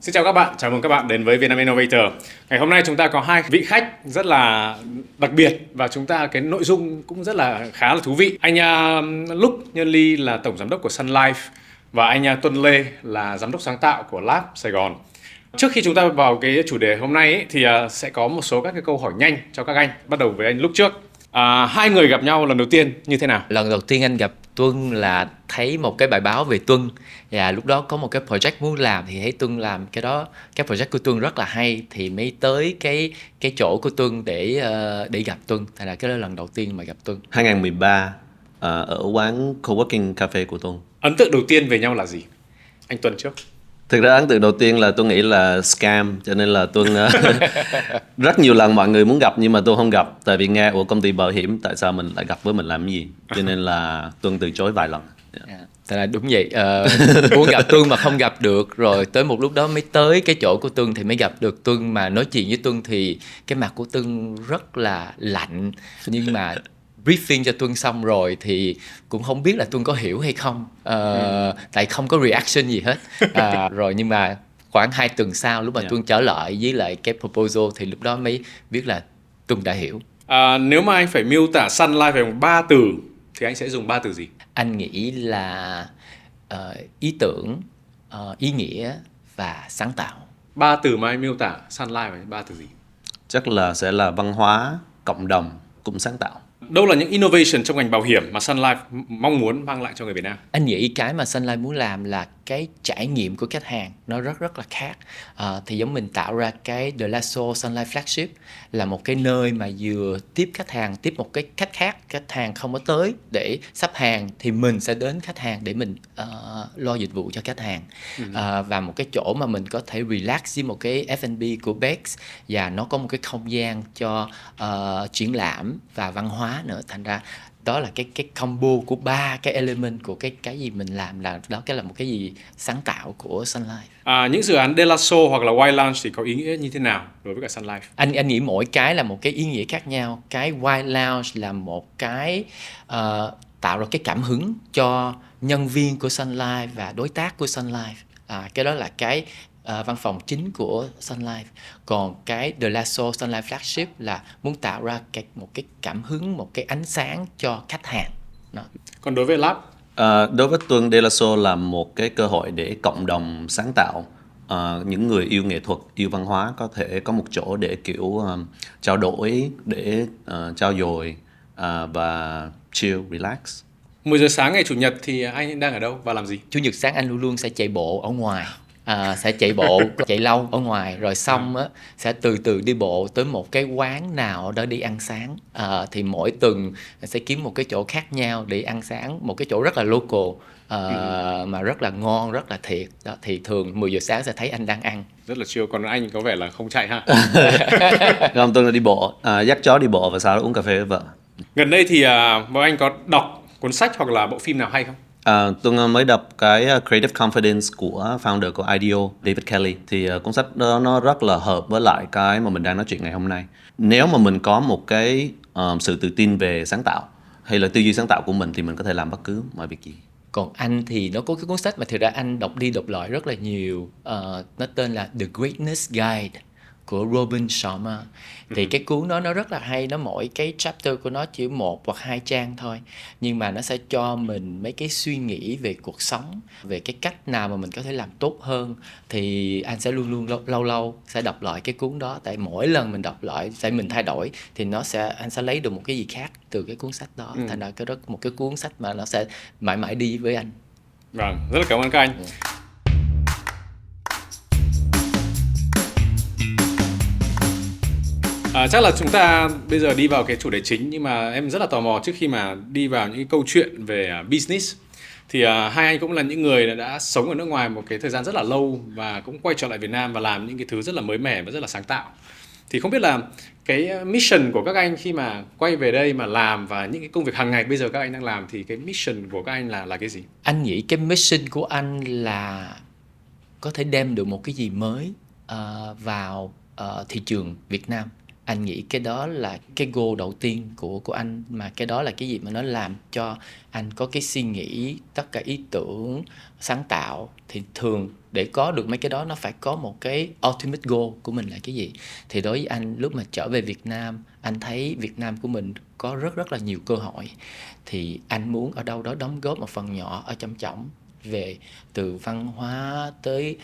Xin chào các bạn, chào mừng các bạn đến với Vietnam Innovator. Ngày hôm nay chúng ta có hai vị khách rất là đặc biệt và chúng ta cái nội dung cũng rất là khá là thú vị. Anh Lúc Nhân Ly là tổng giám đốc của Sun Life và anh Tuân Lê là giám đốc sáng tạo của Lab Sài Gòn. Trước khi chúng ta vào cái chủ đề hôm nay ấy, thì sẽ có một số các cái câu hỏi nhanh cho các anh. Bắt đầu với anh Lúc trước. Hai người gặp nhau lần đầu tiên như thế nào? Lần đầu tiên anh gặp Tuân là thấy một cái bài báo về Tuân, và lúc đó có một cái project muốn làm thì thấy Tuân làm cái đó, cái project của Tuân rất là hay thì mới tới cái chỗ của Tuân để gặp Tuân. Thành là cái đó là lần đầu tiên mà gặp Tuân. 2013 ở quán coworking cafe của Tuân. Ấn tượng đầu tiên về nhau là gì? Anh Tuân trước. Thực ra ấn tượng đầu tiên là tôi nghĩ là scam, cho nên là Tuân rất nhiều lần mọi người muốn gặp nhưng mà tôi không gặp, tại vì nghe của công ty bảo hiểm tại sao mình lại gặp với mình làm cái gì, cho nên là Tuân từ chối vài lần. Thật là đúng vậy, muốn gặp Tuân mà không gặp được, rồi tới một lúc đó mới tới cái chỗ của Tuân thì mới gặp được Tuân. Mà nói chuyện với Tuân thì cái mặt của Tuân rất là lạnh, nhưng mà briefing cho Tuân xong rồi thì cũng không biết là Tuân có hiểu hay không, tại không có reaction gì hết. Rồi nhưng mà khoảng 2 tuần sau lúc mà Tuân trở lại với lại cái proposal thì lúc đó mới biết là Tuân đã hiểu. Nếu mà anh phải miêu tả Sun Life bằng 3 từ thì anh sẽ dùng 3 từ gì? Anh nghĩ là ý tưởng, ý nghĩa và sáng tạo. 3 từ mà anh miêu tả Sun Life là 3 từ gì? Chắc là sẽ là văn hóa, cộng đồng cũng sáng tạo. Đâu là những innovation trong ngành bảo hiểm mà Sun Life mong muốn mang lại cho người Việt Nam? Anh nghĩ cái mà Sun Life muốn làm là cái trải nghiệm của khách hàng nó rất là khác. Thì giống mình tạo ra cái The Lasso Sun Life Flagship là một cái nơi mà vừa tiếp khách hàng, tiếp một cái khách khác, khách hàng không có tới để sắp hàng thì mình sẽ đến khách hàng để mình lo dịch vụ cho khách hàng. Và một cái chỗ mà mình có thể relax với một cái F&B của Bex, và nó có một cái không gian cho triển lãm và văn hóa nữa. Thành ra đó là cái combo của 3 cái element của cái gì mình làm, là đó cái là một cái gì sáng tạo của Sun Life. Những dự án De La Soul hoặc là Wild Lounge thì có ý nghĩa như thế nào đối với cả Sun Life? Anh nghĩ mỗi cái là một cái ý nghĩa khác nhau. Cái Wild Lounge là một cái tạo ra cái cảm hứng cho nhân viên của Sun Life và đối tác của Sun Life. Cái đó là cái văn phòng chính của Sun Life. Còn cái The Lasso Sun Life Flagship là muốn tạo ra một cái cảm hứng, một cái ánh sáng cho khách hàng. Đó. Còn đối với Lab? Đối với Tuân, De La Soul là một cái cơ hội để cộng đồng sáng tạo, những người yêu nghệ thuật, yêu văn hóa có thể có một chỗ để kiểu trao đổi, để trao dồi và chill, relax. 10 giờ sáng ngày Chủ nhật thì anh đang ở đâu và làm gì? Chủ nhật sáng anh luôn luôn sẽ chạy bộ ở ngoài. Sẽ chạy bộ, chạy lâu ở ngoài, rồi xong á sẽ từ từ đi bộ tới một cái quán nào đó đi ăn sáng. Thì mỗi tuần sẽ kiếm một cái chỗ khác nhau để ăn sáng, một cái chỗ rất là local, mà rất là ngon, rất là thiệt. Đó, thì thường 10 giờ sáng sẽ thấy anh đang ăn. Rất là chill, còn anh có vẻ là không chạy ha. Không, Tuân là đi bộ, dắt chó đi bộ và sau đó uống cà phê với vợ. Gần đây thì bọn anh có đọc cuốn sách hoặc là bộ phim nào hay không? Tuân mới đọc cái Creative Confidence của founder của IDEO, David Kelly. Thì cuốn sách đó nó rất là hợp với lại cái mà mình đang nói chuyện ngày hôm nay. Nếu mà mình có một cái sự tự tin về sáng tạo hay là tư duy sáng tạo của mình thì mình có thể làm bất cứ mọi việc gì. Còn anh thì nó có cái cuốn sách mà thực ra anh đọc đi đọc lại rất là nhiều. Nó tên là The Greatness Guide của Robin Sharma. Thì cái cuốn đó nó rất là hay, nó mỗi cái chapter của nó chỉ 1 hoặc 2 trang thôi, nhưng mà nó sẽ cho mình mấy cái suy nghĩ về cuộc sống, về cái cách nào mà mình có thể làm tốt hơn. Thì anh sẽ luôn luôn lâu lâu sẽ đọc lại cái cuốn đó, tại mỗi lần mình đọc lại sẽ mình thay đổi thì anh sẽ lấy được một cái gì khác từ cái cuốn sách đó. Thành ra một cái cuốn sách mà nó sẽ mãi mãi đi với anh. Vâng, rất là cảm ơn các anh. Chắc là chúng ta bây giờ đi vào cái chủ đề chính, nhưng mà em rất là tò mò trước khi mà đi vào những cái câu chuyện về business thì hai anh cũng là những người đã sống ở nước ngoài một cái thời gian rất là lâu và cũng quay trở lại Việt Nam và làm những cái thứ rất là mới mẻ và rất là sáng tạo. Thì không biết là cái mission của các anh khi mà quay về đây mà làm và những cái công việc hàng ngày bây giờ các anh đang làm thì cái mission của các anh là cái gì? Anh nghĩ cái mission của anh là có thể đem được một cái gì mới vào thị trường Việt Nam. Anh nghĩ cái đó là cái goal đầu tiên của anh, mà cái đó là cái gì mà nó làm cho anh có cái suy nghĩ, tất cả ý tưởng sáng tạo thì thường để có được mấy cái đó nó phải có một cái ultimate goal của mình là cái gì. Thì đối với anh, lúc mà trở về Việt Nam, anh thấy Việt Nam của mình có rất là nhiều cơ hội, thì anh muốn ở đâu đó đóng góp một phần nhỏ ở trong trọng về từ văn hóa tới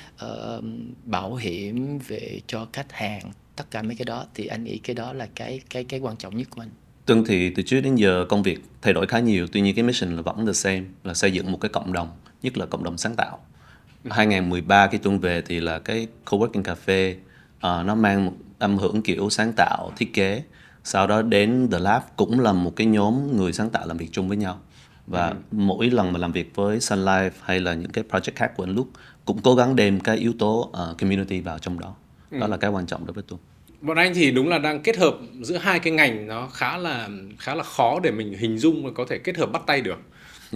bảo hiểm, về cho khách hàng, tất cả mấy cái đó. Thì anh nghĩ cái đó là cái quan trọng nhất của anh. Tuân thì từ trước đến giờ công việc thay đổi khá nhiều, tuy nhiên cái mission là vẫn the same, là xây dựng một cái cộng đồng, nhất là cộng đồng sáng tạo. 2013 khi Tuân về thì là cái coworking cà phê, nó mang một âm hưởng kiểu sáng tạo, thiết kế. Sau đó đến The Lab cũng là một cái nhóm người sáng tạo làm việc chung với nhau. Và mỗi lần mà làm việc với Sun Life hay là những cái project khác của anh Lúc cũng cố gắng đem cái yếu tố community vào trong đó. Đó là cái quan trọng đối với Tuân. Bọn anh thì đúng là đang kết hợp giữa hai cái ngành, nó khá là khó để mình hình dung và có thể kết hợp bắt tay được.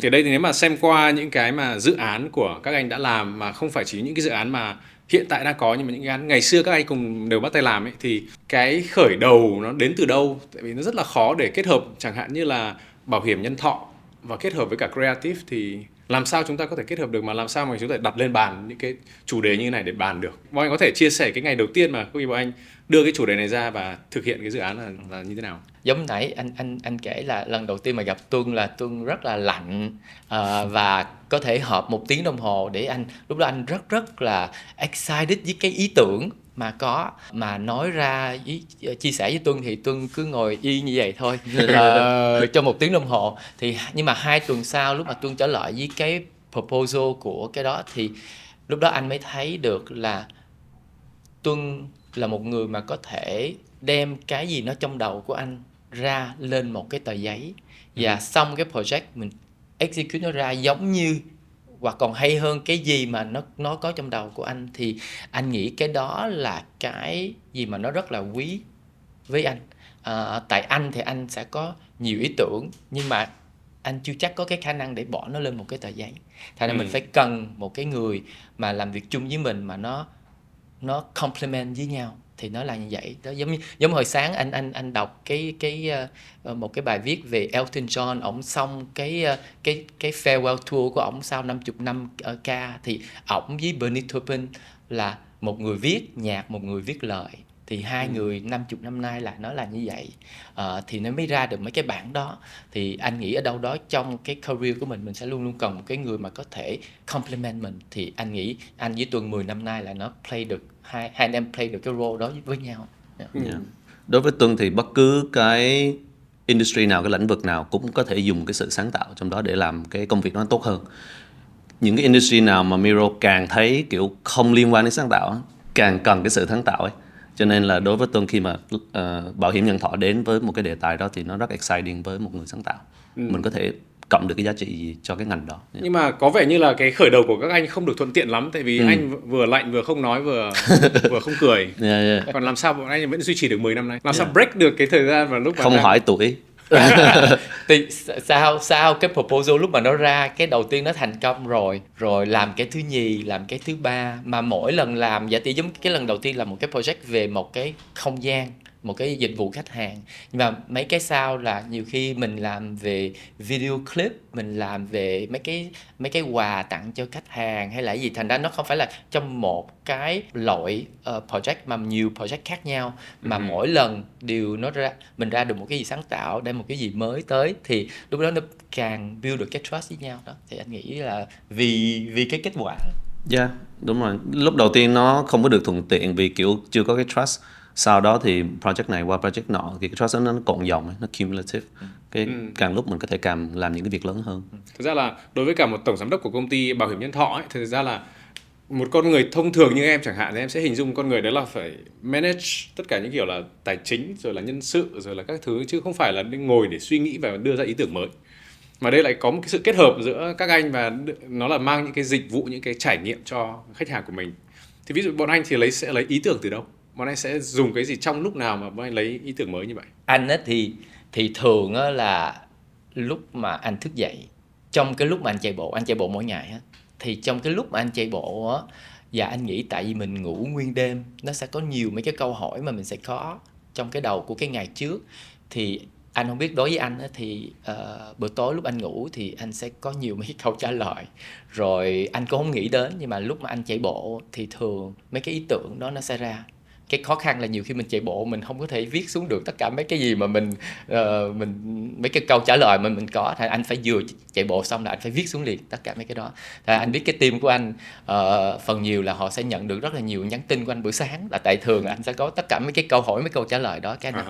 Thì đây thì nếu mà xem qua những cái mà dự án của các anh đã làm, mà không phải chỉ những cái dự án mà hiện tại đang có, nhưng mà những cái dự án ngày xưa các anh cùng đều bắt tay làm ấy, thì cái khởi đầu nó đến từ đâu? Tại vì nó rất là khó để kết hợp, chẳng hạn như là bảo hiểm nhân thọ và kết hợp với cả creative, thì làm sao chúng ta có thể kết hợp được, mà làm sao mà chúng ta đặt lên bàn những cái chủ đề như thế này để bàn được? Bọn anh có thể chia sẻ cái ngày đầu tiên mà khi bọn anh đưa cái chủ đề này ra và thực hiện cái dự án là như thế nào? Giống nãy anh kể là lần đầu tiên mà gặp Tuân là Tuân rất là lạnh, và có thể họp 1 tiếng đồng hồ để lúc đó anh rất là excited với cái ý tưởng mà nói ra chia sẻ với Tuân, thì Tuân cứ ngồi yên như vậy thôi trong 1 tiếng đồng hồ. Thì nhưng mà 2 tuần sau, lúc mà Tuân trở lại với cái proposal của cái đó, thì lúc đó anh mới thấy được là Tuân là một người mà có thể đem cái gì nó trong đầu của anh ra lên một cái tờ giấy, và xong cái project mình execute nó ra giống như hoặc còn hay hơn cái gì mà nó có trong đầu của anh. Thì anh nghĩ cái đó là cái gì mà nó rất là quý với anh. Tại anh thì anh sẽ có nhiều ý tưởng, nhưng mà anh chưa chắc có cái khả năng để bỏ nó lên một cái tờ giấy. Thành ra mình phải cần một cái người mà làm việc chung với mình mà nó complement với nhau, thì nó là như vậy đó. Giống hồi sáng anh đọc một cái bài viết về Elton John, ổng xong cái farewell tour của ổng sau 50 năm ở ca, thì ổng với Bernie Taupin là một người viết nhạc, một người viết lời, thì hai người 50 năm nay là nó là như vậy. Thì nó mới ra được mấy cái bản đó. Thì anh nghĩ ở đâu đó trong cái career của mình sẽ luôn luôn cần một cái người mà có thể complement mình. Thì anh nghĩ anh với Tuân 10 năm nay là nó play được, hai anh em play được cái role đó với nhau. Đối với Tuân thì bất cứ cái industry nào, cái lĩnh vực nào cũng có thể dùng cái sự sáng tạo trong đó để làm cái công việc nó tốt hơn. Những cái industry nào mà Miro càng thấy kiểu không liên quan đến sáng tạo, càng cần cái sự sáng tạo ấy. Cho nên là đối với Tuân, khi mà bảo hiểm nhân thọ đến với một cái đề tài đó thì nó rất exciting với một người sáng tạo. Mình có thể cộng được cái giá trị gì cho cái ngành đó. Nhưng mà có vẻ như là cái khởi đầu của các anh không được thuận tiện lắm, tại vì anh vừa lạnh vừa không nói vừa không cười. Còn làm sao bọn anh vẫn duy trì được 10 năm nay? Làm sao break được cái thời gian mà lúc mà không hỏi tuổi. Thì sau cái proposal lúc mà nó ra, cái đầu tiên nó thành công rồi làm cái thứ nhì, làm cái thứ ba, mà mỗi lần làm giả tỷ giống cái lần đầu tiên là một cái project về một cái không gian, một cái dịch vụ khách hàng, nhưng mà mấy cái sau là nhiều khi mình làm về video clip, mình làm về mấy cái quà tặng cho khách hàng hay là gì. Thành ra nó không phải là trong một cái loại project mà nhiều project khác nhau, mà mỗi lần đều mình ra được một cái gì sáng tạo, đem một cái gì mới tới, thì lúc đó nó càng build được cái trust với nhau đó. Thì anh nghĩ là vì cái kết quả. Yeah, đúng rồi. Lúc đầu tiên nó không có được thuận tiện vì kiểu chưa có cái trust. Sau đó thì project này qua project nọ thì cái trust đó nó cộng dòng, nó cumulative. Càng lúc mình có thể càng làm những cái việc lớn hơn. Thực ra là đối với cả một tổng giám đốc của công ty bảo hiểm nhân thọ ấy, thực ra là một con người thông thường như em chẳng hạn, thì em sẽ hình dung con người đó là phải manage tất cả những kiểu là tài chính, rồi là nhân sự, rồi là các thứ, chứ không phải là ngồi để suy nghĩ và đưa ra ý tưởng mới. Mà đây lại có một cái sự kết hợp giữa các anh, và nó là mang những cái dịch vụ, những cái trải nghiệm cho khách hàng của mình. Thì ví dụ bọn anh thì sẽ lấy ý tưởng từ đâu? Bọn anh sẽ dùng cái gì trong lúc nào mà bọn anh lấy ý tưởng mới như vậy? Anh á thì thường á là lúc mà anh thức dậy, trong cái lúc mà anh chạy bộ mỗi ngày á, thì trong cái lúc mà anh chạy bộ á, và anh nghĩ tại vì mình ngủ nguyên đêm, nó sẽ có nhiều mấy cái câu hỏi mà mình sẽ có trong cái đầu của cái ngày trước. Thì Anh không biết đối với anh á, thì buổi tối lúc anh ngủ thì anh sẽ có nhiều mấy cái câu trả lời, rồi anh cũng không nghĩ đến, nhưng mà lúc mà anh chạy bộ thì thường mấy cái ý tưởng đó nó sẽ ra. Cái khó khăn là nhiều khi mình chạy bộ mình không có thể viết xuống được tất cả mấy cái gì mà mình mấy cái câu trả lời mà mình có, thì anh phải vừa chạy bộ xong là anh phải viết xuống liền tất cả mấy cái đó. Thì anh biết cái team của anh phần nhiều là họ sẽ nhận được rất là nhiều nhắn tin của anh buổi sáng, là tại thường anh sẽ có tất cả mấy cái câu hỏi, mấy câu trả lời đó, cái anh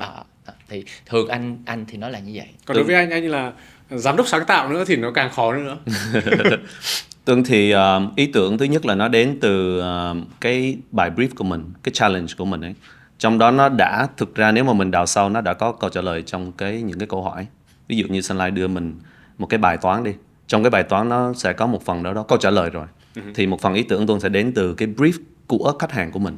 thì thường anh thì nó là như vậy. Còn đối với anh là giám đốc sáng tạo nữa thì nó càng khó nữa. Tương thì ý tưởng thứ nhất là nó đến từ cái bài brief của mình, cái challenge của mình ấy. Trong đó nó đã, thực ra nếu mà mình đào sâu, nó đã có câu trả lời trong những cái câu hỏi. Ví dụ như Sunlight đưa mình một cái bài toán đi. Trong cái bài toán nó sẽ có một phần đó câu trả lời rồi. Thì một phần ý tưởng Tuân sẽ đến từ cái brief của khách hàng của mình.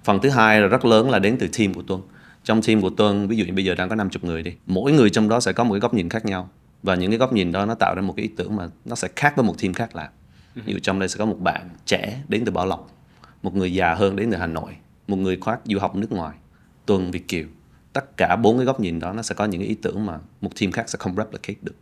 Phần thứ hai là rất lớn là đến từ team của Tuân. Trong team của Tuân, ví dụ như bây giờ đang có 50 người đi. Mỗi người trong đó sẽ có một cái góc nhìn khác nhau. Và những cái góc nhìn đó nó tạo ra một cái ý tưởng mà nó sẽ khác với một team khác làm. Ví dụ trong đây sẽ có một bạn trẻ đến từ Bảo Lộc, một người già hơn đến từ Hà Nội, một người khác du học nước ngoài, Tuân, Việt Kiều. Tất cả 4 cái góc nhìn đó nó sẽ có những cái ý tưởng mà một team khác sẽ không replicate được.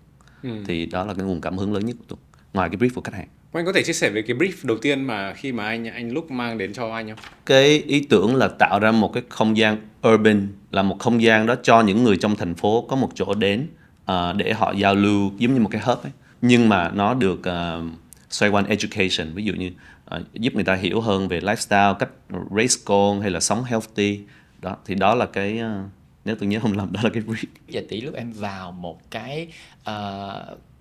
Thì đó là cái nguồn cảm hứng lớn nhất của Tuân, ngoài cái brief của khách hàng. Anh có thể chia sẻ về cái brief đầu tiên mà khi mà anh lúc mang đến cho anh không? Cái ý tưởng là tạo ra một cái không gian urban, là một không gian đó cho những người trong thành phố có một chỗ đến để họ giao lưu, giống như một cái hub ấy. Nhưng mà nó được xoay quanh education, ví dụ như giúp người ta hiểu hơn về lifestyle, cách raise goal hay là sống healthy. Đó, thì đó là cái, nếu tôi nhớ không lầm, đó là cái brief. Giờ tỷ lúc em vào một cái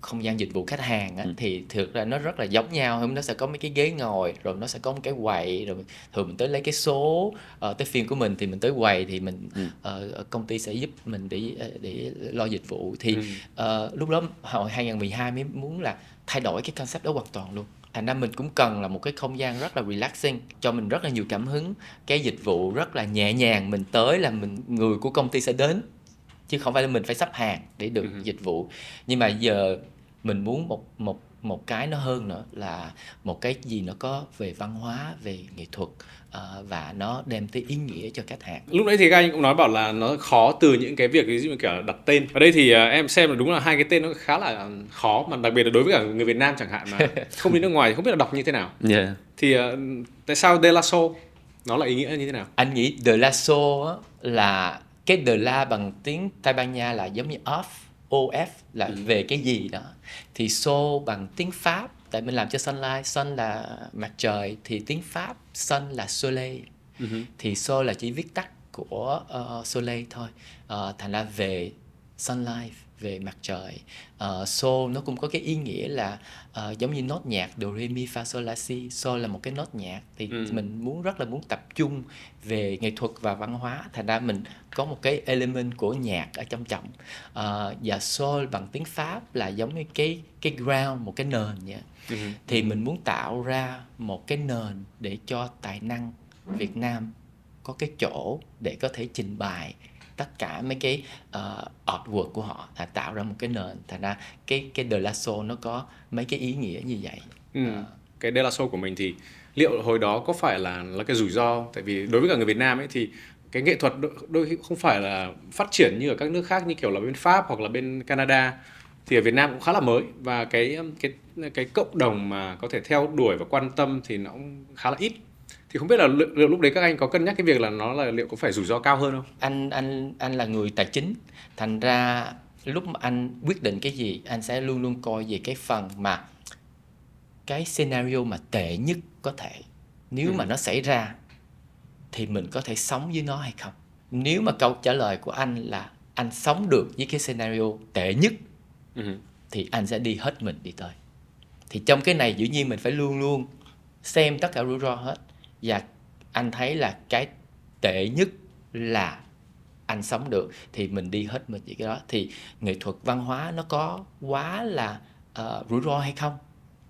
không gian dịch vụ khách hàng á, thì thực ra nó rất là giống nhau. Nó sẽ có mấy cái ghế ngồi, rồi nó sẽ có một cái quầy, rồi thường mình tới lấy cái số, tới phiên của mình thì mình tới quầy, thì mình công ty sẽ giúp mình để lo dịch vụ. Thì lúc đó hồi 2012 mới muốn là thay đổi cái concept đó hoàn toàn luôn. Thành ra mình cũng cần là một cái không gian rất là relaxing, cho mình rất là nhiều cảm hứng. Cái dịch vụ rất là nhẹ nhàng, mình tới là người của công ty sẽ đến, chứ không phải là mình phải sắp hàng để được dịch vụ. Nhưng mà giờ mình muốn một cái nó hơn nữa, là một cái gì nó có về văn hóa, về nghệ thuật, và nó đem tới ý nghĩa cho khách hàng. Lúc nãy thì các anh cũng nói bảo là nó khó từ những cái việc ví dụ như kiểu đặt tên. Ở đây thì em xem là đúng là hai cái tên nó khá là khó, mà đặc biệt là đối với cả người Việt Nam chẳng hạn mà không đi nước ngoài thì không biết là đọc như thế nào. Thì tại sao De La Soul nó là ý nghĩa như thế nào? Anh nghĩ De La Soul là cái De La bằng tiếng Tây Ban Nha là giống như off là về cái gì đó. Thì Soul bằng tiếng Pháp, tại mình làm cho Sunlight, Sun là mặt trời, thì tiếng Pháp Sun là Soleil. Thì Soul là chỉ viết tắt của Soleil thôi. Thành ra về Sunlight, về mặt trời. Soul nó cũng có cái ý nghĩa là giống như nốt nhạc Do Re Mi Fa Sol La Si. Soul là một cái nốt nhạc, thì mình rất là muốn tập trung về nghệ thuật và văn hóa. Thành ra mình có một cái element của nhạc ở trong trọng. Và soul bằng tiếng Pháp là giống như cái ground, một cái nền vậy. Thì mình muốn tạo ra một cái nền để cho tài năng Việt Nam có cái chỗ để có thể trình bày tất cả mấy cái artwork của họ, là tạo ra một cái nền. Thành ra cái De La Soul nó có mấy cái ý nghĩa như vậy. Cái De La Soul của mình thì liệu hồi đó có phải là cái rủi ro? Tại vì đối với cả người Việt Nam ấy thì cái nghệ thuật đôi khi không phải là phát triển như ở các nước khác, như kiểu là bên Pháp hoặc là bên Canada. Thì ở Việt Nam cũng khá là mới, và cái cộng đồng mà có thể theo đuổi và quan tâm thì nó cũng khá là ít. Thì không biết là liệu lúc đấy các anh có cân nhắc cái việc là nó là liệu có phải rủi ro cao hơn không? Anh là người tài chính, thành ra lúc mà anh quyết định cái gì, anh sẽ luôn luôn coi về cái phần mà cái scenario mà tệ nhất có thể. Nếu mà nó xảy ra thì mình có thể sống với nó hay không. Nếu mà câu trả lời của anh là anh sống được với cái scenario tệ nhất, thì anh sẽ đi hết mình đi tới. Thì trong cái này dĩ nhiên mình phải luôn luôn xem tất cả rủi ro hết. Và anh thấy là cái tệ nhất là anh sống được thì mình đi hết mình với cái đó. Thì nghệ thuật văn hóa nó có quá là rủi ro hay không?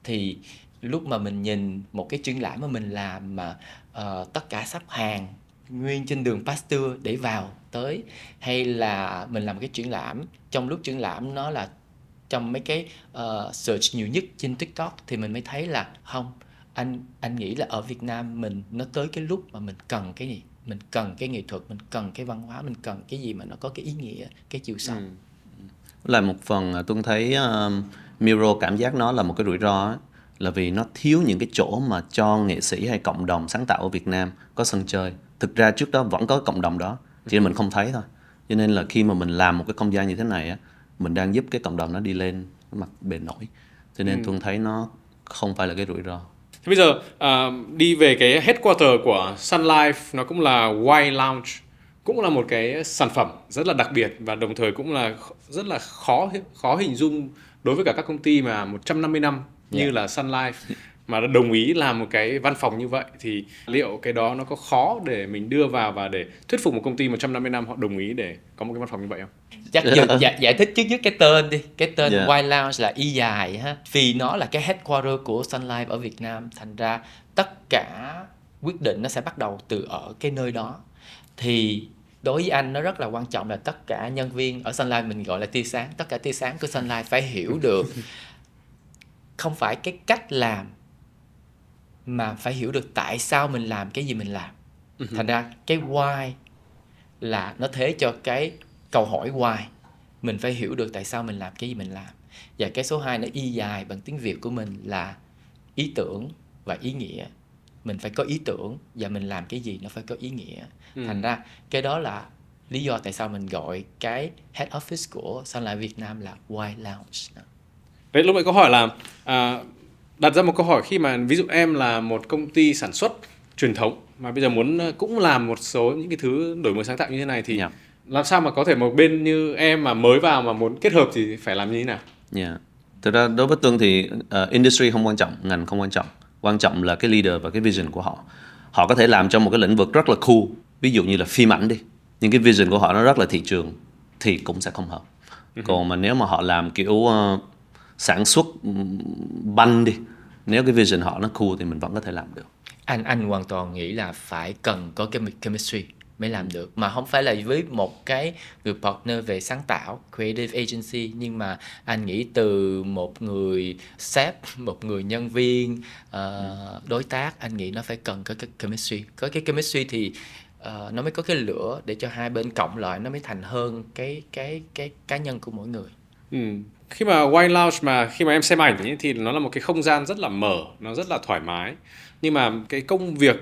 Thì lúc mà mình nhìn một cái triển lãm mà mình làm mà tất cả sắp hàng nguyên trên đường Pasteur để vào tới, hay là mình làm cái triển lãm, trong lúc triển lãm nó là trong mấy cái search nhiều nhất trên TikTok, thì mình mới thấy là không, anh nghĩ là ở Việt Nam mình nó tới cái lúc mà mình cần cái gì, mình cần cái nghệ thuật, mình cần cái văn hóa, mình cần cái gì mà nó có cái ý nghĩa, cái chiều sâu. Là một phần Tuân thấy Miro cảm giác nó là một cái rủi ro á, là vì nó thiếu những cái chỗ mà cho nghệ sĩ hay cộng đồng sáng tạo ở Việt Nam có sân chơi. Thực ra trước đó vẫn có cộng đồng đó, chỉ là mình không thấy thôi. Cho nên là khi mà mình làm một cái không gian như thế này á, mình đang giúp cái cộng đồng nó đi lên cái mặt bền nổi. Cho nên Tuân thấy nó không phải là cái rủi ro. Thế bây giờ đi về cái headquarter của Sun Life, nó cũng là Wine Lounge, cũng là một cái sản phẩm rất là đặc biệt và đồng thời cũng là rất là khó hình dung đối với cả các công ty mà 150 năm như là Sun Life mà đã đồng ý làm một cái văn phòng như vậy, thì liệu cái đó nó có khó để mình đưa vào và để thuyết phục một công ty 150 năm họ đồng ý để có một cái văn phòng như vậy không? Chắc giải thích trước nhất cái tên đi. Cái tên Yeah. Wine Lounge là y dài ha. Vì nó là cái headquarter của Sun Life ở Việt Nam, thành ra tất cả quyết định nó sẽ bắt đầu từ ở cái nơi đó. Thì đối với anh nó rất là quan trọng là tất cả nhân viên ở Sun Life, mình gọi là tia sáng, tất cả tia sáng của Sun Life phải hiểu được không phải cái cách làm, mà phải hiểu được tại sao mình làm cái gì mình làm. Thành ra cái why là nó thế cho cái câu hỏi why. Mình phải hiểu được tại sao mình làm cái gì mình làm. Và cái số 2 nó y dài bằng tiếng Việt của mình là ý tưởng và ý nghĩa. Mình phải có ý tưởng và mình làm cái gì nó phải có ý nghĩa. Thành ra cái đó là lý do tại sao mình gọi cái head office của Sun Life Việt Nam là Wine Lounge. Đấy, lúc nãy có hỏi là đặt ra một câu hỏi, khi mà ví dụ em là một công ty sản xuất truyền thống mà bây giờ muốn cũng làm một số những cái thứ đổi mới sáng tạo như thế này, thì làm sao mà có thể một bên như em mà mới vào mà muốn kết hợp thì phải làm như thế nào? Thực ra đối với Tuân thì industry không quan trọng, ngành không quan trọng. Quan trọng là cái leader và cái vision của họ. Họ có thể làm trong một cái lĩnh vực rất là cool, ví dụ như là phim ảnh đi, nhưng cái vision của họ nó rất là thị trường thì cũng sẽ không hợp. Còn mà nếu mà họ làm kiểu sản xuất banh đi, nếu cái vision họ nó cool thì mình vẫn có thể làm được. Anh hoàn toàn nghĩ là phải cần có cái chemistry mới làm được, mà không phải là với một cái người partner về sáng tạo, creative agency, nhưng mà anh nghĩ từ một người sếp, một người nhân viên, đối tác, anh nghĩ nó phải cần có cái chemistry. Có cái chemistry thì nó mới có cái lửa để cho hai bên cộng lại, nó mới thành hơn cái cá nhân của mỗi người. Khi mà Wine Lounge, mà khi mà em xem ảnh ấy, thì nó là một cái không gian rất là mở, nó rất là thoải mái. Nhưng mà cái công việc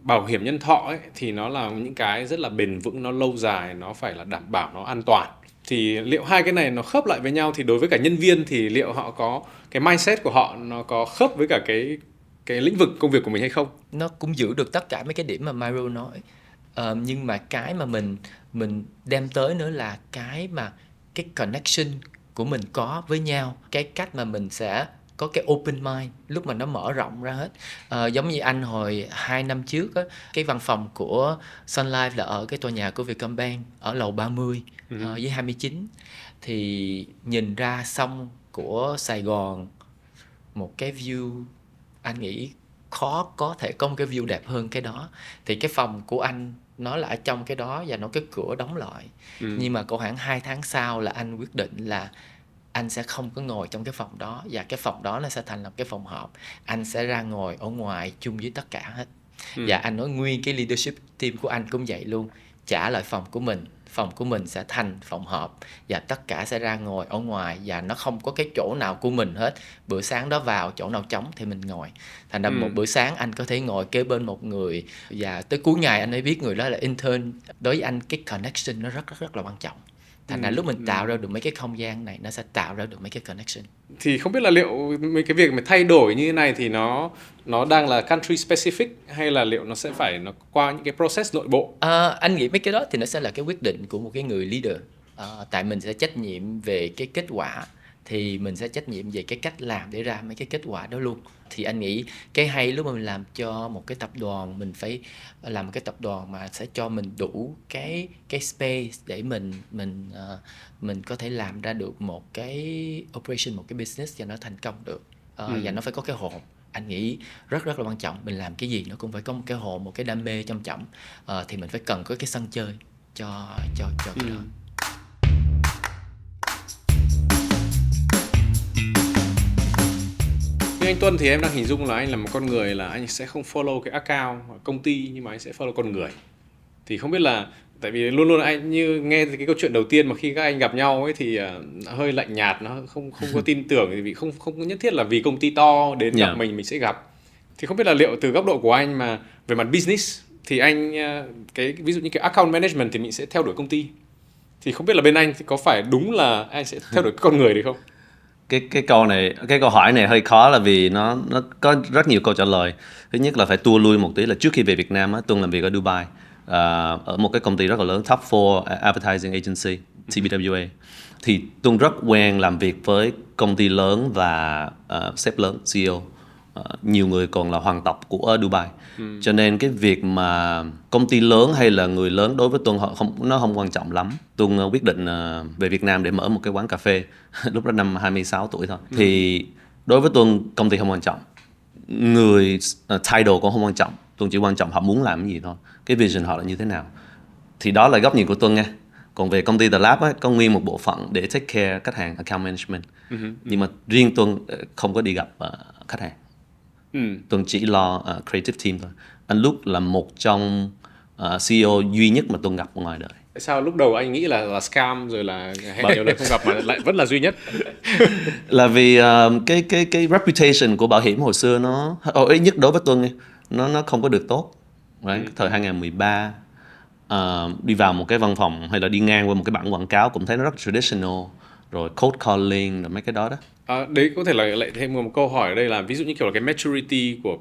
bảo hiểm nhân thọ ấy, thì nó là những cái rất là bền vững, nó lâu dài, nó phải là đảm bảo nó an toàn. Thì liệu hai cái này nó khớp lại với nhau, thì đối với cả nhân viên thì liệu họ có cái mindset của họ nó có khớp với cả cái lĩnh vực công việc của mình hay không? Nó cũng giữ được tất cả mấy cái điểm mà Myro nói. Nhưng mà cái mà mình đem tới nữa là cái connection của mình có với nhau, cái cách mà mình sẽ có cái open mind lúc mà nó mở rộng ra hết. Giống như anh hồi 2 năm trước á, cái văn phòng của Sun Life là ở cái tòa nhà của Vietcombank ở lầu 30 với 29, thì nhìn ra sông của Sài Gòn, một cái view anh nghĩ khó có thể có một cái view đẹp hơn cái đó. Thì cái phòng của anh nó là ở trong cái đó và nó cái cửa đóng lại. Nhưng mà khoảng 2 tháng sau là anh quyết định là anh sẽ không có ngồi trong cái phòng đó, và cái phòng đó nó sẽ thành lập cái phòng họp. Anh sẽ ra ngồi ở ngoài chung với tất cả hết. Và anh nói nguyên cái leadership team của anh cũng vậy luôn, trả lại phòng của mình sẽ thành phòng họp, và tất cả sẽ ra ngồi ở ngoài, và nó không có cái chỗ nào của mình hết. Bữa sáng đó vào chỗ nào trống thì mình ngồi. Thành ra một bữa sáng anh có thể ngồi kế bên một người, và tới cuối ngày anh mới biết người đó là intern. Đối với anh cái connection nó rất là quan trọng. Thành ra lúc mình tạo ra được mấy cái không gian này, nó sẽ tạo ra được mấy cái connection. Thì không biết là liệu mấy cái việc mà thay đổi như thế này thì nó đang là country specific, hay là liệu nó sẽ phải nó qua những cái process nội bộ? Anh nghĩ mấy cái đó thì nó sẽ là cái quyết định của một cái người leader. Tại mình sẽ trách nhiệm về cái kết quả, thì mình sẽ trách nhiệm về cái cách làm để ra mấy cái kết quả đó luôn. Thì anh nghĩ cái hay lúc mà mình làm cho một cái tập đoàn, mình phải làm một cái tập đoàn mà sẽ cho mình đủ cái space để mình có thể làm ra được một cái operation, một cái business và nó thành công được. Và nó phải có cái hồn. Anh nghĩ rất là quan trọng. Mình làm cái gì nó cũng phải có một cái hồn, một cái đam mê trong trọng. Thì mình phải cần có cái sân chơi cho cái đó. Như anh Tuân thì em đang hình dung là anh là một con người là anh sẽ không follow cái account công ty, nhưng mà anh sẽ follow con người. Thì không biết là tại vì luôn luôn anh như nghe cái câu chuyện đầu tiên mà khi các anh gặp nhau ấy thì hơi lạnh nhạt, nó không không có tin tưởng, vì không không nhất thiết là vì công ty to đến gặp Yeah. mình sẽ gặp. Thì không biết là liệu từ góc độ của anh mà về mặt business thì anh cái ví dụ như cái account management thì mình sẽ theo đuổi công ty, thì không biết là bên anh thì có phải đúng là anh sẽ theo đuổi con người đấy không? Cái câu hỏi này hơi khó, là vì nó có rất nhiều câu trả lời. Thứ nhất là phải tua lui một tí, là trước khi về Việt Nam á, Tuân làm việc ở Dubai, ở một cái công ty rất là lớn, top 4 advertising agency, TBWA. Thì Tuân rất quen làm việc với công ty lớn và sếp lớn, CEO. Nhiều người còn là hoàng tộc của Dubai. Cho nên cái việc mà công ty lớn hay là người lớn đối với Tuân nó không quan trọng lắm. Tuân quyết định về Việt Nam để mở một cái quán cà phê lúc đó năm 26 tuổi thôi. Thì đối với Tuân, công ty không quan trọng, người title cũng không quan trọng. Tuân chỉ quan trọng họ muốn làm cái gì thôi, cái vision họ là như thế nào. Thì đó là góc nhìn của Tuân nha. Còn về công ty The Lab á, có nguyên một bộ phận để take care khách hàng, account management. Nhưng mà riêng Tuân không có đi gặp khách hàng. Tuân chỉ lo creative team thôi. Anh Lúc là một trong CEO duy nhất mà Tuân gặp ở ngoài đời. Tại sao lúc đầu anh nghĩ là scam rồi là hẹn nhiều lần không gặp mà lại vẫn là duy nhất? Là vì cái reputation của bảo hiểm hồi xưa nó, ít nhất đối với Tuân nha, nó không có được tốt. Right? Thời 2013 đi vào một cái văn phòng hay là đi ngang qua một cái bảng quảng cáo cũng thấy nó rất traditional, rồi cold calling rồi mấy cái đó đó. Đấy có thể là lại thêm một câu hỏi ở đây là ví dụ như kiểu là cái maturity của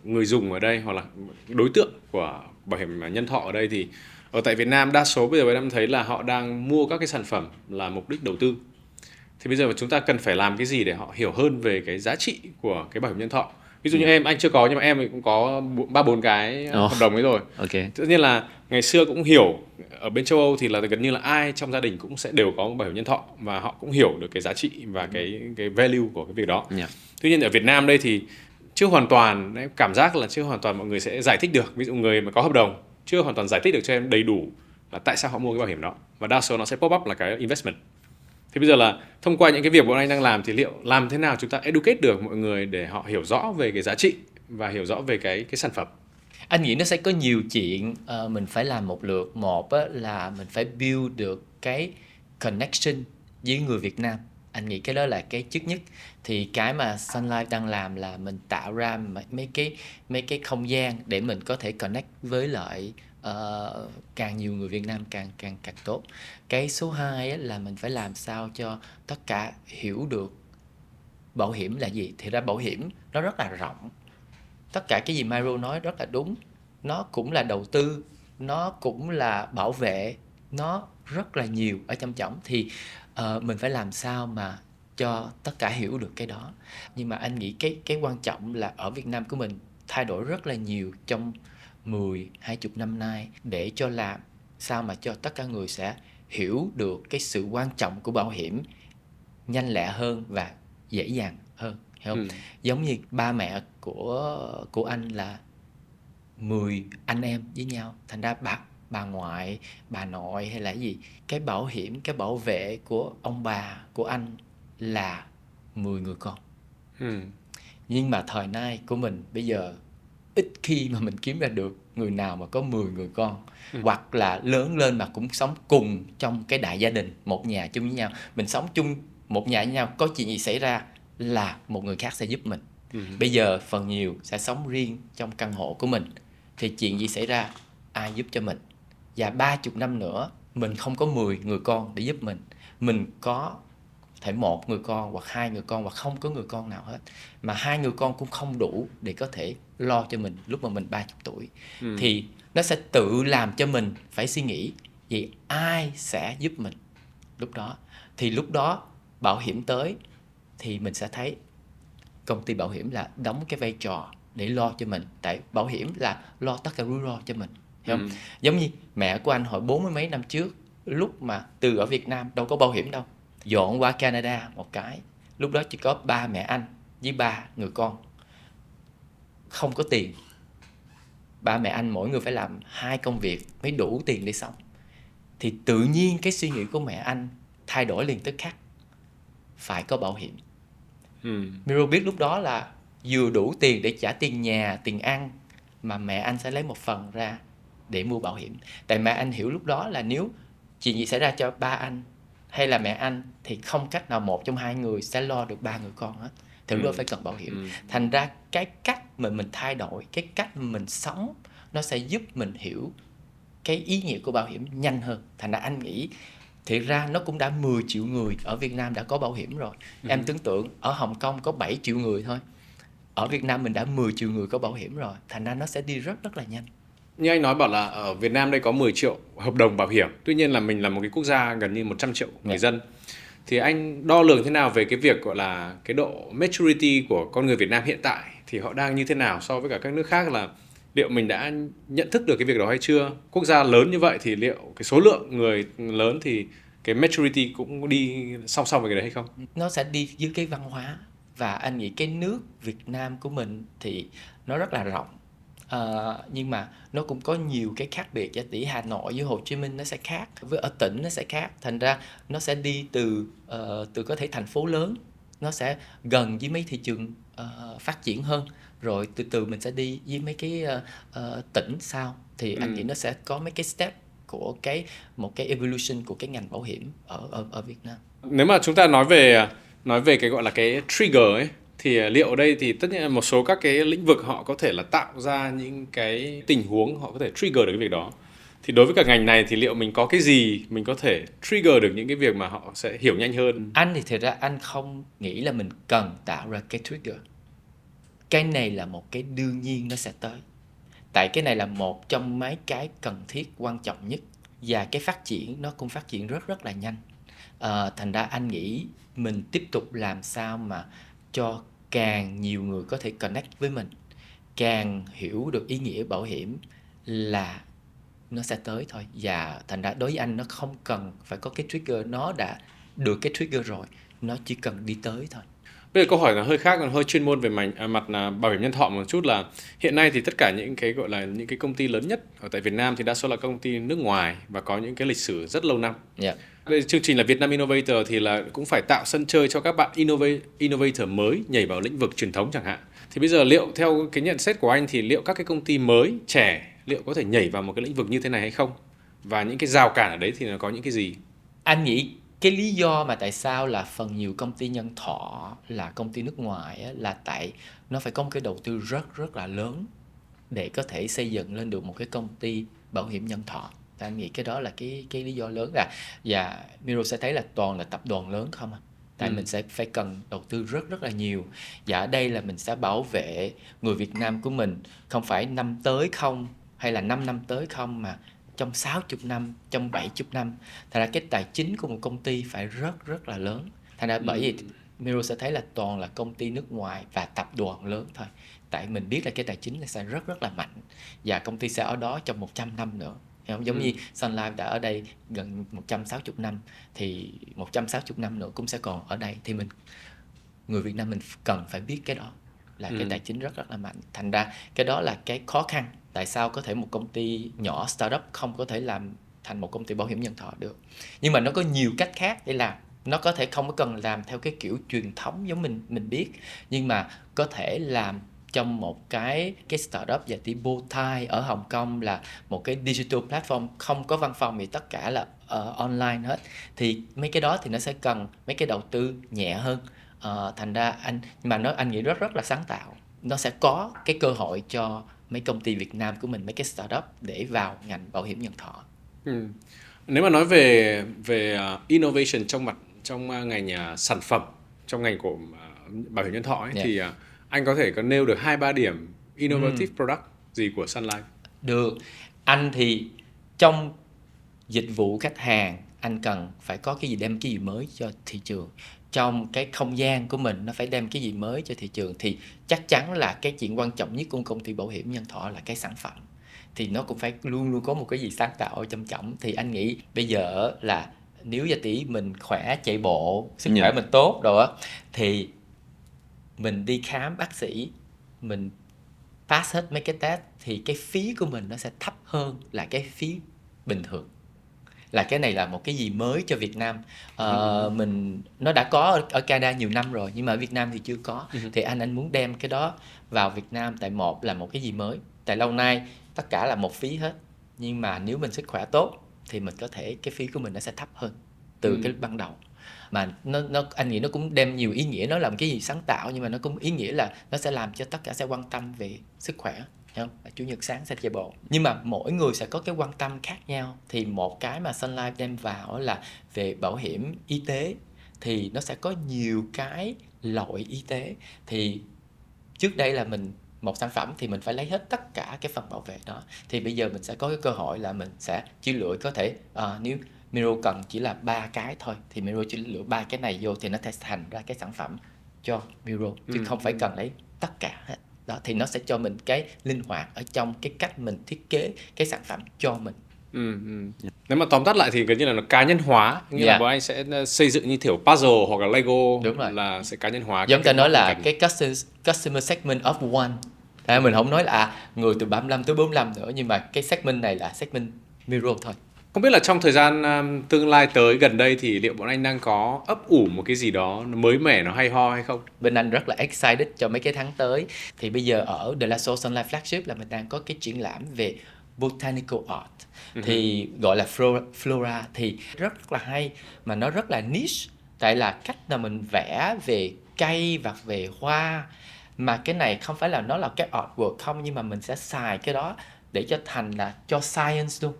người dùng ở đây, hoặc là đối tượng của bảo hiểm nhân thọ ở đây, thì ở tại Việt Nam đa số bây giờ em thấy là họ đang mua các cái sản phẩm là mục đích đầu tư. Thì bây giờ chúng ta cần phải làm cái gì để họ hiểu hơn về cái giá trị của cái bảo hiểm nhân thọ? Ví dụ như anh chưa có, nhưng mà em thì cũng có 3-4 cái hợp đồng ấy rồi. Okay. Tự nhiên là ngày xưa cũng hiểu, ở bên châu Âu thì là gần như là ai trong gia đình cũng sẽ đều có bảo hiểm nhân thọ, và họ cũng hiểu được cái giá trị và cái value của cái việc đó. Yeah. Tuy nhiên ở Việt Nam đây thì chưa hoàn toàn, em cảm giác là chưa hoàn toàn mọi người sẽ giải thích được. Ví dụ người mà có hợp đồng chưa hoàn toàn giải thích được cho em đầy đủ là tại sao họ mua cái bảo hiểm đó, và đa số nó sẽ pop up là cái investment. Thì bây giờ là thông qua những cái việc bọn anh đang làm thì liệu làm thế nào chúng ta educate được mọi người để họ hiểu rõ về cái giá trị và hiểu rõ về cái sản phẩm? Anh nghĩ nó sẽ có nhiều chuyện mình phải làm một lượt. Một á, là mình phải build được cái connection với người Việt Nam. Anh nghĩ cái đó là cái trước nhất. Thì cái mà Sun Life đang làm là mình tạo ra mấy cái không gian để mình có thể connect với lại càng nhiều người Việt Nam càng tốt. Cái số 2 á, là mình phải làm sao cho tất cả hiểu được bảo hiểm là gì. Thì ra bảo hiểm nó rất là rộng. Tất cả cái gì Myro nói rất là đúng. Nó cũng là đầu tư, nó cũng là bảo vệ, nó rất là nhiều ở trong trọng. Thì mình phải làm sao mà cho tất cả hiểu được cái đó. Nhưng mà anh nghĩ cái quan trọng là ở Việt Nam của mình thay đổi rất là nhiều trong 10-20 năm nay, để cho làm sao mà cho tất cả người sẽ hiểu được cái sự quan trọng của bảo hiểm nhanh lẹ hơn và dễ dàng hơn, hiểu không? Giống như ba mẹ của anh là 10 anh em với nhau, thành ra bà ngoại, bà nội hay là gì, cái bảo hiểm, cái bảo vệ của ông bà của anh là 10 người con. Nhưng mà thời nay của mình bây giờ ít khi mà mình kiếm ra được người nào mà có 10 người con. Hoặc là lớn lên mà cũng sống cùng trong cái đại gia đình, một nhà chung với nhau. Mình sống chung một nhà với nhau, có chuyện gì xảy ra là một người khác sẽ giúp mình. Bây giờ phần nhiều sẽ sống riêng trong căn hộ của mình, thì chuyện gì xảy ra ai giúp cho mình. Và 30 năm nữa mình không có 10 người con để giúp mình có thể 1 người con hoặc 2 người con, hoặc không có người con nào hết, mà 2 người con cũng không đủ để có thể lo cho mình lúc mà mình 30 tuổi. Thì nó sẽ tự làm cho mình phải suy nghĩ vậy ai sẽ giúp mình lúc đó. Thì lúc đó bảo hiểm tới thì mình sẽ thấy công ty bảo hiểm là đóng cái vai trò để lo cho mình. Tại bảo hiểm là lo tất cả rủi ro cho mình, hiểu không? Giống như mẹ của anh hồi 40 mấy năm trước, lúc mà từ ở Việt Nam đâu có bảo hiểm đâu, dọn qua Canada một cái, lúc đó chỉ có ba mẹ anh với 3 người con, không có tiền. Ba mẹ anh mỗi người phải làm 2 công việc mới đủ tiền để sống. Thì tự nhiên cái suy nghĩ của mẹ anh thay đổi liền tức khắc, phải có bảo hiểm. Miro biết lúc đó là vừa đủ tiền để trả tiền nhà, tiền ăn, mà mẹ anh sẽ lấy một phần ra để mua bảo hiểm. Tại mà anh hiểu lúc đó là nếu chuyện gì xảy ra cho ba anh hay là mẹ anh thì không cách nào một trong hai người sẽ lo được ba người con hết, thì lúc đó phải cần bảo hiểm. Thành ra cái cách mà mình thay đổi, cái cách mà mình sống, nó sẽ giúp mình hiểu cái ý nghĩa của bảo hiểm nhanh hơn. Thành ra anh nghĩ thiệt ra nó cũng đã 10 triệu người ở Việt Nam đã có bảo hiểm rồi. Em tưởng tượng ở Hồng Kông có 7 triệu người thôi, ở Việt Nam mình đã 10 triệu người có bảo hiểm rồi. Thành ra nó sẽ đi rất rất là nhanh. Như anh nói bảo là ở Việt Nam đây có 10 triệu hợp đồng bảo hiểm. Tuy nhiên là mình là một cái quốc gia gần như 100 triệu người dân. Thì anh đo lường thế nào về cái việc gọi là cái độ maturity của con người Việt Nam hiện tại, thì họ đang như thế nào so với cả các nước khác, là liệu mình đã nhận thức được cái việc đó hay chưa? Quốc gia lớn như vậy thì liệu cái số lượng người lớn thì cái maturity cũng đi song song với cái đấy hay không? Nó sẽ đi với cái văn hóa. Và anh nghĩ cái nước Việt Nam của mình thì nó rất là rộng. Nhưng mà nó cũng có nhiều cái khác biệt. Giả tỷ Hà Nội với Hồ Chí Minh nó sẽ khác, với ở tỉnh nó sẽ khác. Thành ra nó sẽ đi từ có thể thành phố lớn, nó sẽ gần với mấy thị trường phát triển hơn, rồi từ từ mình sẽ đi với mấy cái tỉnh sau. Thì anh nghĩ nó sẽ có mấy cái step của một cái evolution của cái ngành bảo hiểm ở Việt Nam. Nếu mà chúng ta nói về cái gọi là cái trigger ấy, thì liệu ở đây thì tất nhiên là một số các cái lĩnh vực họ có thể là tạo ra những cái tình huống họ có thể trigger được cái việc đó. Thì đối với cả ngành này thì liệu mình có cái gì mình có thể trigger được những cái việc mà họ sẽ hiểu nhanh hơn? Anh thì thật ra anh không nghĩ là mình cần tạo ra cái trigger. Cái này là một cái đương nhiên nó sẽ tới. Tại cái này là một trong mấy cái cần thiết quan trọng nhất. Và cái phát triển nó cũng phát triển rất rất là nhanh. Thành ra anh nghĩ mình tiếp tục làm sao mà cho càng nhiều người có thể connect với mình, càng hiểu được ý nghĩa bảo hiểm là nó sẽ tới thôi. Và thành ra đối với anh nó không cần phải có cái trigger, nó đã được cái trigger rồi, nó chỉ cần đi tới thôi. Bây giờ câu hỏi là hơi khác, hơi chuyên môn về mặt là bảo hiểm nhân thọ một chút, là hiện nay thì tất cả những cái gọi là những cái công ty lớn nhất ở tại Việt Nam thì đa số là công ty nước ngoài và có những cái lịch sử rất lâu năm. Đây, chương trình là Vietnam Innovator thì là cũng phải tạo sân chơi cho các bạn innovator mới nhảy vào lĩnh vực truyền thống chẳng hạn. Thì bây giờ liệu theo cái nhận xét của anh thì liệu các cái công ty mới trẻ liệu có thể nhảy vào một cái lĩnh vực như thế này hay không? Và những cái rào cản ở đấy thì nó có những cái gì? Anh nghĩ cái lý do mà tại sao là phần nhiều công ty nhân thọ là công ty nước ngoài á, là tại nó phải có một cái đầu tư rất rất là lớn để có thể xây dựng lên được một cái công ty bảo hiểm nhân thọ. Thì anh nghĩ cái đó là cái lý do lớn. Và Miro sẽ thấy là toàn là tập đoàn lớn không à. Tại mình sẽ phải cần đầu tư rất rất là nhiều. Và ở đây là mình sẽ bảo vệ người Việt Nam của mình không phải năm tới không hay là 5 năm tới không, mà trong 60 năm, trong 70 năm. Thành ra cái tài chính của một công ty phải rất rất là lớn. Thành ra bởi vì Miro sẽ thấy là toàn là công ty nước ngoài và tập đoàn lớn thôi. Tại mình biết là cái tài chính sẽ rất rất là mạnh. Và công ty sẽ ở đó trong 100 năm nữa. Giống như Sun Life đã ở đây gần 160 năm, thì 160 năm nữa cũng sẽ còn ở đây. Thì người Việt Nam mình cần phải biết cái đó, là cái tài chính rất rất là mạnh. Thành ra cái đó là cái khó khăn. Tại sao có thể một công ty nhỏ startup không có thể làm thành một công ty bảo hiểm nhân thọ được. Nhưng mà nó có nhiều cách khác để làm. Nó có thể không có cần làm theo cái kiểu truyền thống giống mình biết, nhưng mà có thể làm trong một cái startup và tí Bowtie ở Hồng Kông là một cái digital platform, không có văn phòng thì tất cả là online hết. Thì mấy cái đó thì nó sẽ cần mấy cái đầu tư nhẹ hơn. Thành ra anh nghĩ rất rất là sáng tạo. Nó sẽ có cái cơ hội cho mấy công ty Việt Nam của mình, mấy cái startup để vào ngành bảo hiểm nhân thọ. Nếu mà nói về innovation trong ngành sản phẩm, trong ngành của bảo hiểm nhân thọ ấy, thì anh có thể có nêu được 2-3 điểm innovative product gì của Sun Life? Được. Anh thì trong dịch vụ khách hàng, anh cần phải có cái gì, đem cái gì mới cho thị trường. Trong cái không gian của mình nó phải đem cái gì mới cho thị trường. Thì chắc chắn là cái chuyện quan trọng nhất của công ty bảo hiểm nhân thọ là cái sản phẩm. Thì nó cũng phải luôn luôn có một cái gì sáng tạo ở trong trọng. Thì anh nghĩ bây giờ là nếu giả tỷ mình khỏe, chạy bộ, sức khỏe mình tốt rồi á, thì mình đi khám bác sĩ, mình pass hết mấy cái test, thì cái phí của mình nó sẽ thấp hơn là cái phí bình thường. Là cái này là một cái gì mới cho Việt Nam. Nó đã có ở Canada nhiều năm rồi, nhưng mà ở Việt Nam thì chưa có. Thì anh muốn đem cái đó vào Việt Nam. Tại một là một cái gì mới. Tại lâu nay tất cả là một phí hết. nhưng mà nếu mình sức khỏe tốt thì mình có thể cái phí của mình nó sẽ thấp hơn từ cái ban đầu. Mà nó anh nghĩ nó cũng đem nhiều ý nghĩa, nó làm cái gì sáng tạo, nhưng mà nó cũng ý nghĩa là nó sẽ làm cho tất cả sẽ quan tâm về sức khỏe, không? Chủ nhật sáng sẽ chạy bộ, nhưng mà mỗi người sẽ có cái quan tâm khác nhau. Thì một cái mà Sun Life đem vào là về bảo hiểm y tế, thì nó sẽ có nhiều cái loại y tế. Thì trước đây là mình một sản phẩm thì mình phải lấy hết tất cả cái phần bảo vệ đó, thì bây giờ mình sẽ có cái cơ hội là mình sẽ chỉ lựa có thể nếu Miro cần chỉ là 3 cái thôi thì Miro chỉ lựa 3 cái này vô thì nó sẽ thành ra cái sản phẩm cho Miro, chứ không phải cần lấy tất cả hết. Đó thì nó sẽ cho mình cái linh hoạt ở trong cái cách mình thiết kế cái sản phẩm cho mình. Nếu mà tóm tắt lại thì gần như là nó cá nhân hóa, nghĩa là bọn anh sẽ xây dựng như kiểu puzzle hoặc là Lego. Đúng rồi. Là sẽ cá nhân hóa. Giống ta nói là cái customer segment of one. Mình không nói là người từ 35 tới 45 nữa, nhưng mà cái segment này là segment Miro thôi. Không biết là trong thời gian tương lai tới gần đây thì liệu bọn anh đang có ấp ủ một cái gì đó nó mới mẻ, nó hay ho hay không? Bên anh rất là excited cho mấy cái tháng tới. Thì bây giờ ở The Lasso Sun Life Flagship là mình đang có cái triển lãm về botanical art, thì gọi là flora, thì rất là hay mà nó rất là niche, tại là cách là mình vẽ về cây và về hoa, mà cái này không phải là nó là cái artwork không, nhưng mà mình sẽ xài cái đó để cho thành là cho science luôn.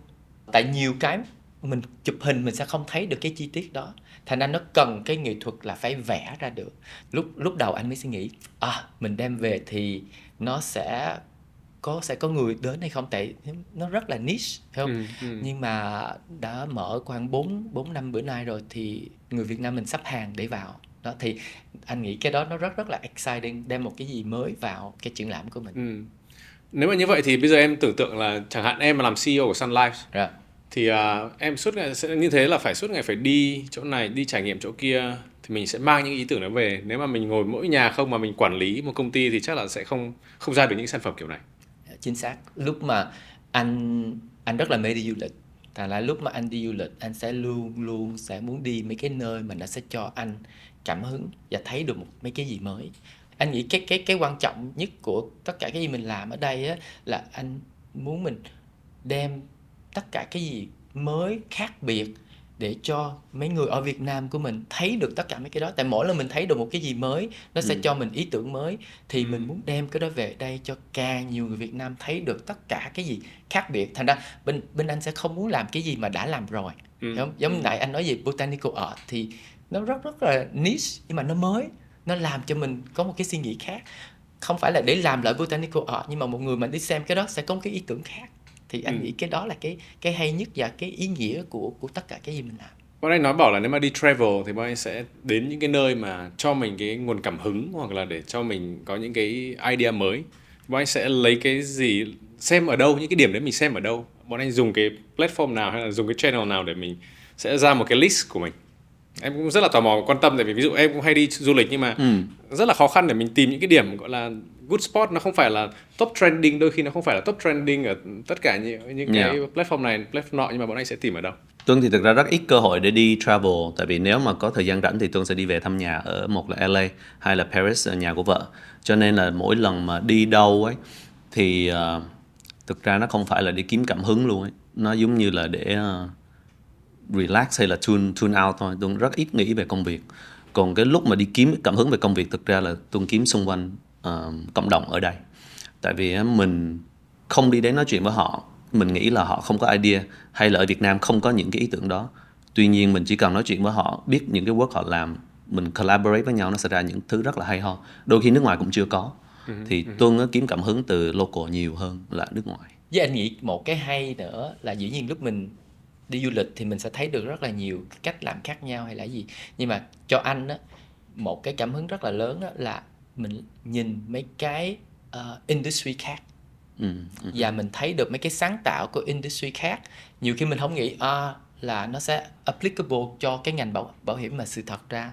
Tại nhiều cái mình chụp hình mình sẽ không thấy được cái chi tiết đó, thành ra nó cần cái nghệ thuật là phải vẽ ra được. Lúc đầu anh mới suy nghĩ mình đem về thì nó sẽ có người đến hay không, tại nó rất là niche, phải không? Nhưng mà đã mở khoảng 4 năm bữa nay rồi thì người Việt Nam mình sắp hàng để vào đó, thì anh nghĩ cái đó nó rất là exciting, đem một cái gì mới vào cái triển lãm của mình. Nếu mà như vậy thì bây giờ em tưởng tượng là chẳng hạn em mà làm CEO của Sun Life thì em suốt ngày sẽ như thế, là phải suốt ngày phải đi chỗ này, đi trải nghiệm chỗ kia, thì mình sẽ mang những ý tưởng đó về. Nếu mà mình ngồi mỗi nhà không mà mình quản lý một công ty thì chắc là sẽ không ra được những sản phẩm kiểu này. Chính xác. Lúc mà anh rất là mê đi du lịch, thành ra lúc mà anh đi du lịch anh sẽ luôn sẽ muốn đi mấy cái nơi mà nó sẽ cho anh cảm hứng và thấy được mấy cái gì mới. Anh nghĩ cái quan trọng nhất của tất cả cái gì mình làm ở đây á, là anh muốn mình đem tất cả cái gì mới khác biệt để cho mấy người ở Việt Nam của mình thấy được tất cả mấy cái đó. Tại mỗi lần mình thấy được một cái gì mới, nó sẽ cho mình ý tưởng mới, thì mình muốn đem cái đó về đây cho càng nhiều người Việt Nam thấy được tất cả cái gì khác biệt. Thành ra bên anh sẽ không muốn làm cái gì mà đã làm rồi. Giống nãy anh nói về botanical art thì nó rất là niche, nhưng mà nó mới, nó làm cho mình có một cái suy nghĩ khác. Không phải là để làm lại botanical art, nhưng mà một người mà đi xem cái đó sẽ có một cái ý tưởng khác. Thì anh nghĩ cái đó là cái hay nhất và cái ý nghĩa của tất cả cái gì mình làm. Bọn anh nói bảo là nếu mà đi travel thì bọn anh sẽ đến những cái nơi mà cho mình cái nguồn cảm hứng, hoặc là để cho mình có những cái idea mới. Bọn anh sẽ lấy cái gì, xem ở đâu, những cái điểm đấy mình xem ở đâu. Bọn anh dùng cái platform nào hay là dùng cái channel nào để mình sẽ ra một cái list của mình. Em cũng rất là tò mò quan tâm, tại vì ví dụ em cũng hay đi du lịch, nhưng mà rất là khó khăn để mình tìm những cái điểm gọi là good spot. Nó không phải là top trending, đôi khi nó không phải là top trending ở tất cả những cái platform này, platform nọ, nhưng mà bọn anh sẽ tìm ở đâu? Tuân thì thực ra rất ít cơ hội để đi travel, tại vì nếu mà có thời gian rảnh thì Tuân sẽ đi về thăm nhà ở một là LA, hai là Paris, nhà của vợ. Cho nên là mỗi lần mà đi đâu ấy thì thực ra nó không phải là để kiếm cảm hứng luôn ấy, nó giống như là để relax hay là tune out thôi. Tuân rất ít nghĩ về công việc. Còn cái lúc mà đi kiếm cảm hứng về công việc, thực ra là Tuân kiếm xung quanh cộng đồng ở đây. Tại vì mình không đi đến nói chuyện với họ, mình nghĩ là họ không có idea, hay là ở Việt Nam không có những cái ý tưởng đó. Tuy nhiên mình chỉ cần nói chuyện với họ, biết những cái work họ làm, mình collaborate với nhau, nó sẽ ra những thứ rất là hay ho. Đôi khi nước ngoài cũng chưa có. Thì Tuân kiếm cảm hứng từ local nhiều hơn là nước ngoài. Với anh nghĩ một cái hay nữa là dĩ nhiên lúc mình đi du lịch thì mình sẽ thấy được rất là nhiều cách làm khác nhau hay là gì. Nhưng mà cho anh á, một cái cảm hứng rất là lớn đó là mình nhìn mấy cái industry khác. Và mình thấy được mấy cái sáng tạo của industry khác. Nhiều khi mình không nghĩ là nó sẽ applicable cho cái ngành bảo hiểm, mà sự thật ra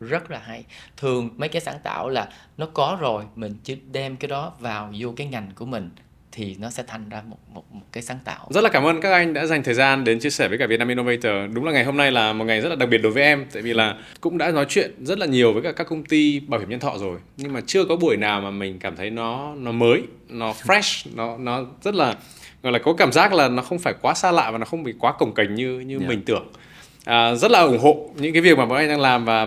rất là hay. Thường mấy cái sáng tạo là nó có rồi, mình chỉ đem cái đó vào vô cái ngành của mình thì nó sẽ thành ra một cái sáng tạo. Rất là cảm ơn các anh đã dành thời gian đến chia sẻ với cả Vietnam Innovator. Đúng là ngày hôm nay là một ngày rất là đặc biệt đối với em, tại vì là cũng đã nói chuyện rất là nhiều với các công ty bảo hiểm nhân thọ rồi, nhưng mà chưa có buổi nào mà mình cảm thấy nó mới, nó fresh, nó rất là gọi là có cảm giác là nó không phải quá xa lạ và nó không bị quá cồng kềnh như mình tưởng. Rất là ủng hộ những cái việc mà bọn anh đang làm và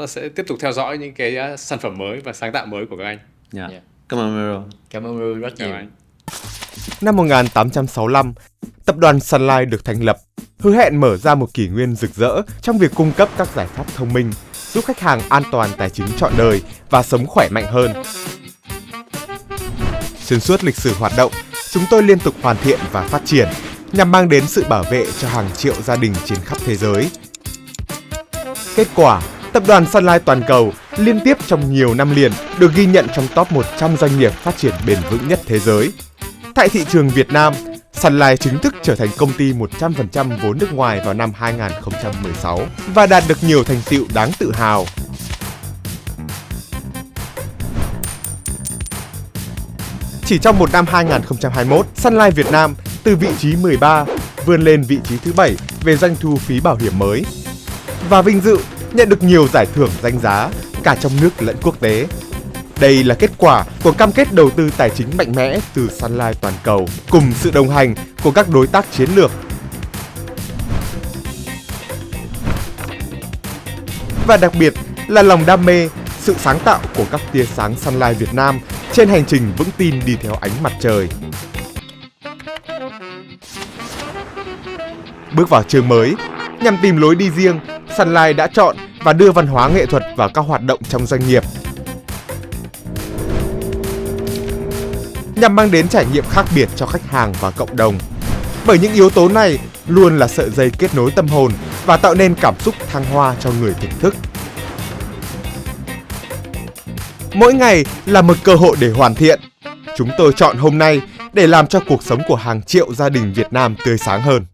sẽ tiếp tục theo dõi những cái sản phẩm mới và sáng tạo mới của các anh. Yeah. Yeah. Cảm ơn Miro. Cảm ơn Ru rất Cảm nhiều. ơn anh. Năm 1865, tập đoàn Sunlight được thành lập, hứa hẹn mở ra một kỷ nguyên rực rỡ trong việc cung cấp các giải pháp thông minh, giúp khách hàng an toàn tài chính trọn đời và sống khỏe mạnh hơn. Xuyên suốt lịch sử hoạt động, chúng tôi liên tục hoàn thiện và phát triển nhằm mang đến sự bảo vệ cho hàng triệu gia đình trên khắp thế giới. Kết quả, tập đoàn Sunlight toàn cầu liên tiếp trong nhiều năm liền được ghi nhận trong top 100 doanh nghiệp phát triển bền vững nhất thế giới. Tại thị trường Việt Nam, Sunlight chính thức trở thành công ty 100% vốn nước ngoài vào năm 2016 và đạt được nhiều thành tựu đáng tự hào. Chỉ trong một năm 2021, Sunlight Việt Nam từ vị trí 13 vươn lên vị trí thứ 7 về doanh thu phí bảo hiểm mới và vinh dự nhận được nhiều giải thưởng danh giá cả trong nước lẫn quốc tế. Đây là kết quả của cam kết đầu tư tài chính mạnh mẽ từ Sunlight toàn cầu cùng sự đồng hành của các đối tác chiến lược. Và đặc biệt là lòng đam mê, sự sáng tạo của các tia sáng Sunlight Việt Nam trên hành trình vững tin đi theo ánh mặt trời. Bước vào chương mới, nhằm tìm lối đi riêng, Sunlight đã chọn và đưa văn hóa nghệ thuật vào các hoạt động trong doanh nghiệp, nhằm mang đến trải nghiệm khác biệt cho khách hàng và cộng đồng. Bởi những yếu tố này luôn là sợi dây kết nối tâm hồn và tạo nên cảm xúc thăng hoa cho người thưởng thức. Mỗi ngày là một cơ hội để hoàn thiện. Chúng tôi chọn hôm nay để làm cho cuộc sống của hàng triệu gia đình Việt Nam tươi sáng hơn.